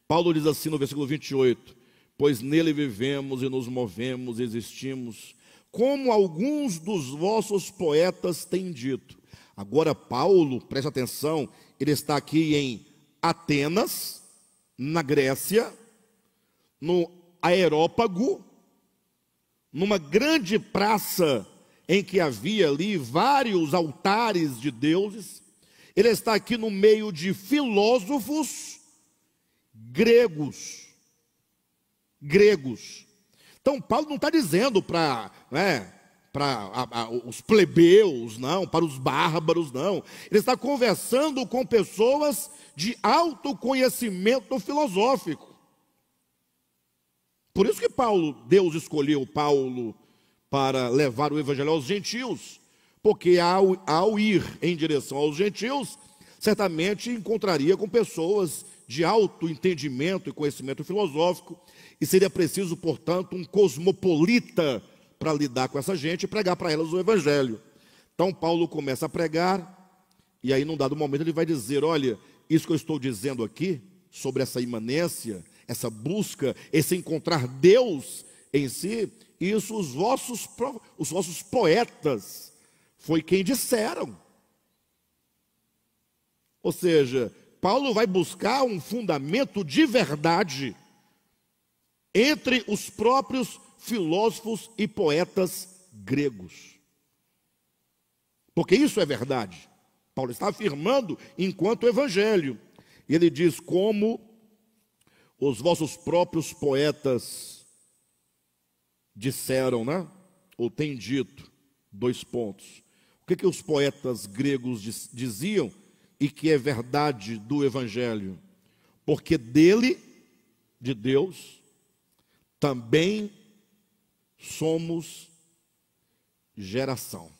Paulo diz assim no versículo 28, pois nele vivemos e nos movemos e existimos, como alguns dos vossos poetas têm dito. Agora Paulo, preste atenção, ele está aqui em Atenas, na Grécia, no Aerópago, numa grande praça em que havia ali vários altares de deuses. Ele está aqui no meio de filósofos gregos. Então Paulo não está dizendo para os plebeus, não, para os bárbaros, não. Ele está conversando com pessoas de alto conhecimento filosófico. Por isso que Deus escolheu Paulo para levar o evangelho aos gentios, porque ao ir em direção aos gentios, certamente encontraria com pessoas de alto entendimento e conhecimento filosófico, e seria preciso, portanto, um cosmopolita para lidar com essa gente e pregar para elas o evangelho. Então Paulo começa a pregar, e aí num dado momento ele vai dizer, olha, isso que eu estou dizendo aqui, sobre essa imanência, essa busca, esse encontrar Deus em si, isso os vossos poetas foi quem disseram. Ou seja, Paulo vai buscar um fundamento de verdade entre os próprios filósofos e poetas gregos. Porque isso é verdade. Paulo está afirmando enquanto evangelho. E ele diz como os vossos próprios poetas disseram, né? Ou têm dito, 2 pontos. O que os poetas gregos diziam e que é verdade do evangelho? Porque dele, de Deus, também somos geração.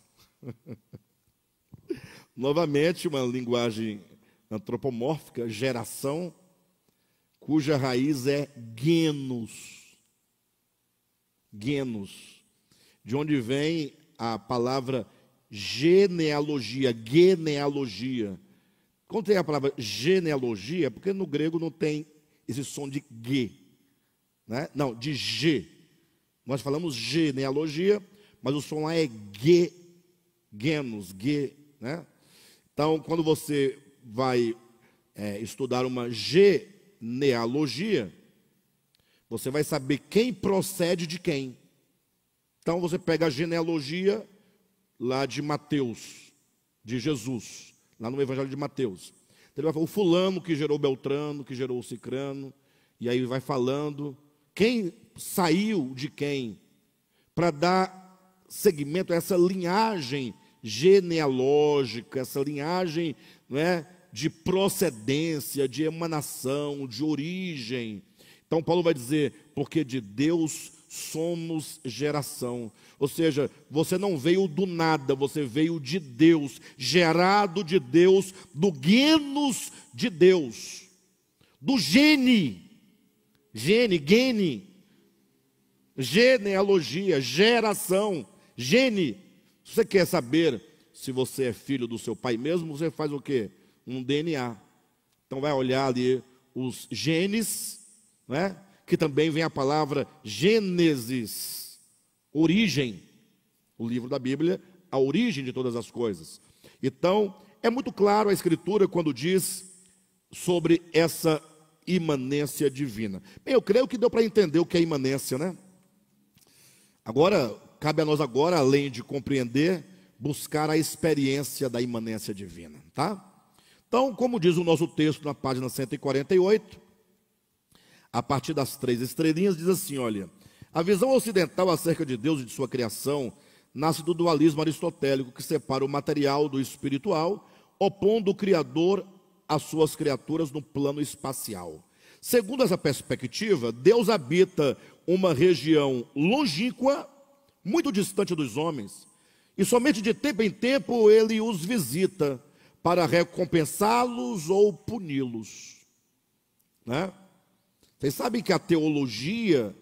Novamente, uma linguagem antropomórfica, geração, cuja raiz é genos. genos, de onde vem a palavra genealogia, genealogia. Quando tem a palavra genealogia, porque no grego não tem esse som de G, né? Não, de G. Nós falamos genealogia, mas o som lá é G, genos, G, né? Então, quando você vai estudar uma genealogia, você vai saber quem procede de quem. Então, você pega a genealogia lá de Mateus, de Jesus, lá no Evangelho de Mateus. Então, ele vai falar o fulano que gerou Beltrano, que gerou o Cicrano, e aí vai falando quem saiu de quem, para dar seguimento a essa linhagem genealógica, essa linhagem, não é, de procedência, de emanação, de origem. Então Paulo vai dizer, porque de Deus somos geração. Ou seja, você não veio do nada, você veio de Deus, gerado de Deus, do genos de Deus, do gene, genealogia, geração, gene. Se você quer saber se você é filho do seu pai mesmo, você faz o quê? Um DNA. Então vai olhar ali os genes, né? Que também vem a palavra Gênesis, origem. O livro da Bíblia, a origem de todas as coisas. Então, é muito claro a Escritura quando diz sobre essa imanência divina. Bem, eu creio que deu para entender o que é imanência, né? Agora, cabe a nós agora, além de compreender, buscar a experiência da imanência divina, tá? Então, como diz o nosso texto na página 148, a partir das 3 estrelinhas, diz assim, olha, a visão ocidental acerca de Deus e de sua criação nasce do dualismo aristotélico que separa o material do espiritual, opondo o Criador às suas criaturas no plano espacial. Segundo essa perspectiva, Deus habita uma região longínqua, muito distante dos homens, e somente de tempo em tempo ele os visita para recompensá-los ou puni-los, né? Vocês sabem que a teologia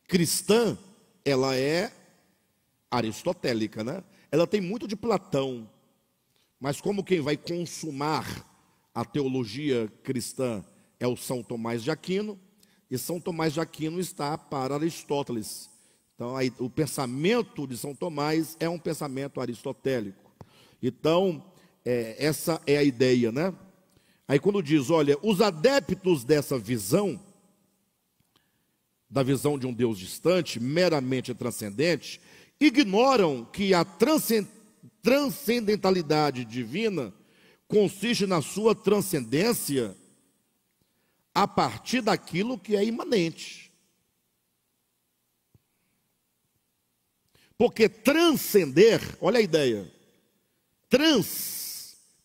cristã, ela é aristotélica, né? Ela tem muito de Platão, mas como quem vai consumar a teologia cristã é o São Tomás de Aquino, e São Tomás de Aquino está para Aristóteles. Então, aí, o pensamento de São Tomás é um pensamento aristotélico. Então, essa é a ideia, né? Aí quando diz, olha, os adeptos dessa visão, da visão de um Deus distante, meramente transcendente, ignoram que a transcendentalidade divina consiste na sua transcendência a partir daquilo que é imanente. Porque transcender, olha a ideia,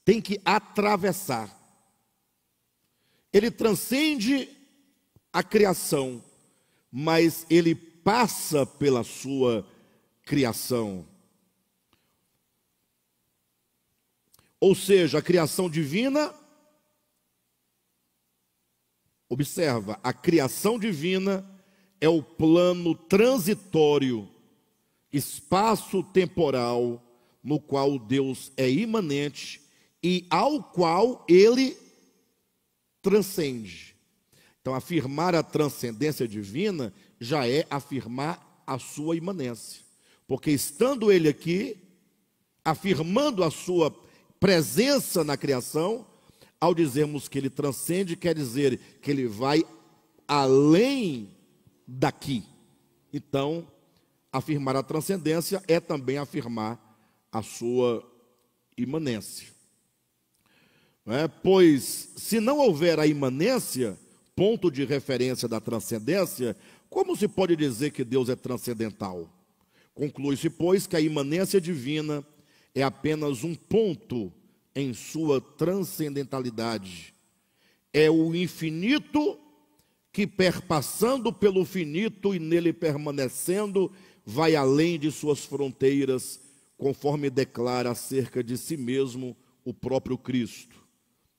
tem que atravessar. Ele transcende a criação, mas ele passa pela sua criação. Ou seja, a criação divina, observa, a criação divina é o plano transitório, espaço-temporal, no qual Deus é imanente e ao qual ele transcende. Então, afirmar a transcendência divina já é afirmar a sua imanência. Porque estando ele aqui, afirmando a sua presença na criação, ao dizermos que ele transcende, quer dizer que ele vai além daqui. Então, afirmar a transcendência é também afirmar a sua imanência. Pois, se não houver a imanência, ponto de referência da transcendência, como se pode dizer que Deus é transcendental? Conclui-se, pois, que a imanência divina é apenas um ponto em sua transcendentalidade. É o infinito que, perpassando pelo finito e nele permanecendo, vai além de suas fronteiras, conforme declara acerca de si mesmo o próprio Cristo.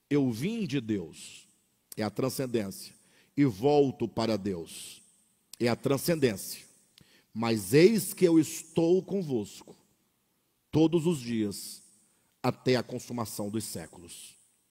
Eu vim de Deus, é a transcendência, e volto para Deus. é a transcendência. Mas eis que eu estou convosco todos os dias, até a consumação dos séculos.